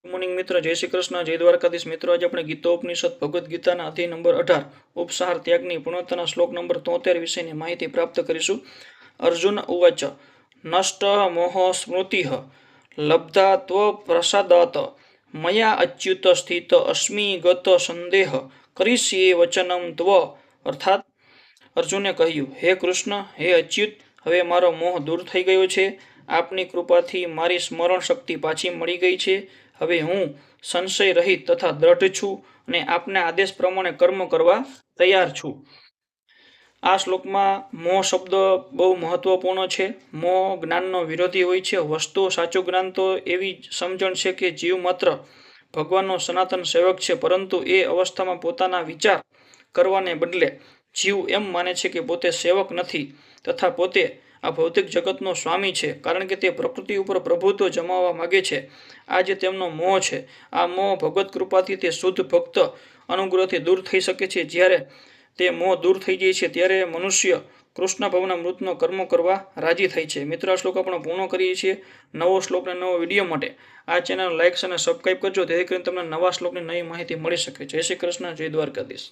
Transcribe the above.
Good morning મિત્ર, જય શ્રી કૃષ્ણ, જય દ્વારકાધીશ. મિત્રો, આજે આપણે ગીતોપનિષદ ભગવદ્ ગીતાના અધ્યાય નંબર 18 ઉપસાર ત્યાગની પૂર્ણતાના શ્લોક નંબર 73 વિશેની માહિતી પ્રાપ્ત કરીશું. અર્જુન ઉવાચ નષ્ટ મોહ સ્મૃતિ લબ્ધા ત્વ પ્રસાદાત મયા અચ્યુત સ્થિત અસ્મિ ગત સંદેહ કરીષ્યે વચનમ ત્વ. અર્થાત અર્જુને કહ્યું, હે કૃષ્ણ, હે અચ્યુત, હવે મારો મોહ દૂર થઈ ગયો છે. આપની કૃપાથી મારી સ્મરણ શક્તિ પાછી મળી ગઈ છે. હવે હું સંશય રહિત તથા દ્રઢ છું અને આપના આદેશ પ્રમાણે કર્મ કરવા તૈયાર છું. આ શ્લોકમાં મોહ શબ્દ બહુ મહત્વપૂર્ણ છે. મોહ જ્ઞાનનો વિરોધી હોય છે. વસ્તુ સાચું જ્ઞાન તો એવી સમજણ છે કે જીવ માત્ર ભગવાનનો સનાતન સેવક છે, પરંતુ એ અવસ્થામાં પોતાના વિચાર કરવાને બદલે જીવ એમ માને છે કે પોતે સેવક નથી તથા પોતે આ ભૌતિક જગતનો સ્વામી છે, કારણ કે તે પ્રકૃતિ ઉપર પ્રભુત્વ જમાવવા માગે છે. આ જે તેમનો મોહ છે, આ મોહ ભગવત કૃપાથી તે શુદ્ધ ભક્ત અનુગ્રહથી દૂર થઈ શકે છે. જ્યારે તે મોહ દૂર થઈ જાય છે ત્યારે મનુષ્ય કૃષ્ણ ભવના મૃતનો કર્મ કરવા રાજી થાય છે. મિત્રો, આ શ્લોક આપણે પૂર્ણ કરીએ છીએ. નવો શ્લોક અને નવો વિડીયો માટે આ ચેનલ લાઇક અને સબસ્ક્રાઈબ કરજો, જેથી કરીને તમને નવા શ્લોકની નવી માહિતી મળી શકે. જય શ્રી કૃષ્ણ, જય દ્વારકાધીશ.